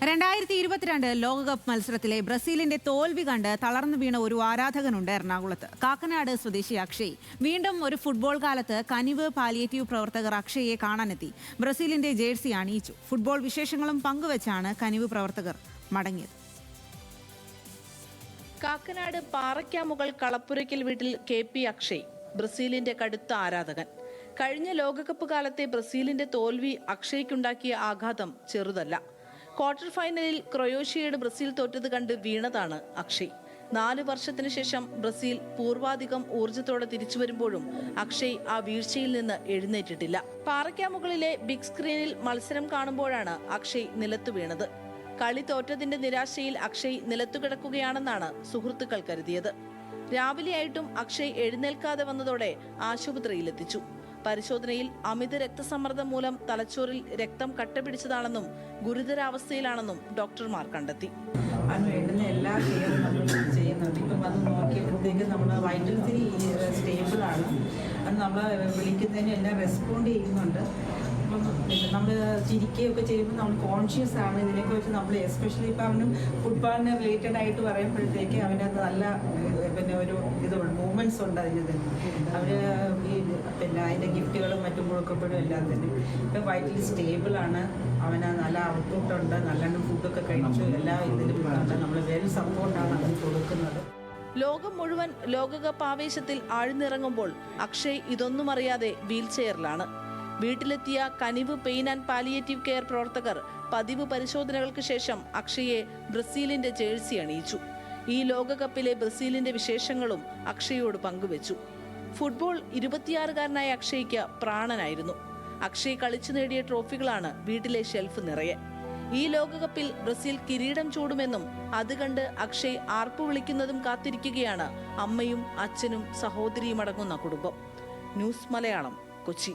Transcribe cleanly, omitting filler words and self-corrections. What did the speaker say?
2022 ലോകകപ്പ് മത്സരത്തിലെ ബ്രസീലിന്റെ തോൽവി കണ്ട് തളർന്നു വീണ ഒരു ആരാധകനുണ്ട് എറണാകുളത്ത്. കാക്കനാട് സ്വദേശി അക്ഷയ് വീണ്ടും ഒരു ഫുട്ബോൾ കാലത്ത് കനിവ് പാലിയേറ്റീവ് പ്രവർത്തകർ അക്ഷയെ കാണാനെത്തി ബ്രസീലിന്റെ ജേഴ്സി അണിയിച്ചു. ഫുട്ബോൾ വിശേഷങ്ങളും പങ്കുവച്ചാണ് കനിവ് പ്രവർത്തകർ മടങ്ങിയത്. കാക്കനാട് പാറയ്ക്കാമുകൾ കളപ്പുരയ്ക്കൽ വീട്ടിൽ KP അക്ഷയ് ബ്രസീലിന്റെ കടുത്ത ആരാധകൻ. കഴിഞ്ഞ ലോകകപ്പ് കാലത്തെ ബ്രസീലിന്റെ തോൽവി അക്ഷയ്ക്കുണ്ടാക്കിയ ആഘാതം ചെറുതല്ല. ക്വാർട്ടർ ഫൈനലിൽ ക്രൊയേഷ്യയോട് ബ്രസീൽ തോറ്റത് കണ്ട് വീണതാണ് അക്ഷയ്. 4 വർഷത്തിന് ശേഷം ബ്രസീൽ പൂർവാധികം ഊർജത്തോടെ തിരിച്ചു വരുമ്പോഴും അക്ഷയ് ആ വീഴ്ചയിൽ നിന്ന് എഴുന്നേറ്റിട്ടില്ല. പാറയ്ക്കാമുകളിലെ ബിഗ് സ്ക്രീനിൽ മത്സരം കാണുമ്പോഴാണ് അക്ഷയ് നിലത്തു വീണത്. കളി തോറ്റതിന്റെ നിരാശയിൽ അക്ഷയ് നിലത്തുകിടക്കുകയാണെന്നാണ് സുഹൃത്തുക്കൾ കരുതിയത്. രാവിലെയായിട്ടും അക്ഷയ് എഴുന്നേൽക്കാതെ വന്നതോടെ ആശുപത്രിയിലെത്തിച്ചു. പരിശോധനയിൽ അമിത രക്തസമ്മർദ്ദം മൂലം തലച്ചോറിൽ രക്തം കട്ടപിടിച്ചതാണെന്നും ഗുരുതരാവസ്ഥയിലാണെന്നും ഡോക്ടർമാർ കണ്ടെത്തി. വേണ്ടുന്ന എല്ലാ കെയറും നമ്മൾ ചെയ്യുന്നുണ്ട്. ഇപ്പം അത് നോക്കിയപ്പോഴത്തേക്ക് നമ്മൾ വൈറ്റൽസിന് സ്റ്റേബിളാണ്. അത് നമ്മൾ വിളിക്കുന്നതിന് എല്ലാം റെസ്പോണ്ട് ചെയ്യുന്നുണ്ട്. നമ്മൾ ചിരിക്കുകയൊക്കെ ചെയ്യുമ്പോൾ നമ്മൾ കോൺഷ്യസ് ആണ്. ഇതിനെക്കുറിച്ച് നമ്മൾ എസ്പെഷ്യലി ഇപ്പം അവനും ഫുട്ബോളിന് റിലേറ്റഡ് ആയിട്ട് പറയുമ്പോഴത്തേക്ക് അവനത് നല്ല ഒരു മൂവ്മെൻറ്റ്സ് ഉണ്ട്. അതിന് അവർ അതിൻ്റെ ഗിഫ്റ്റുകളും മറ്റും കൊടുക്കുമ്പോഴും എല്ലാം തന്നെ ഇപ്പം വൈറ്റലി സ്റ്റേബിളാണ്. അവന് നല്ല ഔട്ട്പുട്ടുണ്ട്, നല്ലോണം ഫുഡൊക്കെ കഴിച്ചു, എല്ലാ ഇതിലും ഉണ്ട്. നമ്മൾ വെൽ സപ്പോർട്ടാണ് അവൻ കൊടുക്കുന്നത്. ലോകം മുഴുവൻ ലോകകപ്പ് ആവേശത്തിൽ ആഴ്ന്നിറങ്ങുമ്പോൾ അക്ഷയ് ഇതൊന്നും അറിയാതെ വീൽ ചെയറിലാണ്. വീട്ടിലെത്തിയ കനിവ് പെയിൻ ആൻഡ് പാലിയേറ്റീവ് കെയർ പ്രവർത്തകർ പതിവ് പരിശോധനകൾക്ക് ശേഷം അക്ഷയെ ബ്രസീലിന്റെ ജേഴ്സി അണിയിച്ചു. ഈ ലോകകപ്പിലെ ബ്രസീലിന്റെ വിശേഷങ്ങളും അക്ഷയോട് പങ്കുവച്ചു. ഫുട്ബോൾ 26-കാരനായ അക്ഷയ്ക്ക് പ്രാണനായിരുന്നു. അക്ഷയ് കളിച്ചു നേടിയ ട്രോഫികളാണ് വീട്ടിലെ ഷെൽഫ് നിറയെ. ഈ ലോകകപ്പിൽ ബ്രസീൽ കിരീടം ചൂടുമെന്നും അത് കണ്ട് അക്ഷയ് ആർപ്പു വിളിക്കുന്നതും കാത്തിരിക്കുകയാണ് അമ്മയും അച്ഛനും സഹോദരിയും അടങ്ങുന്ന കുടുംബം. ന്യൂസ് മലയാളം, കൊച്ചി.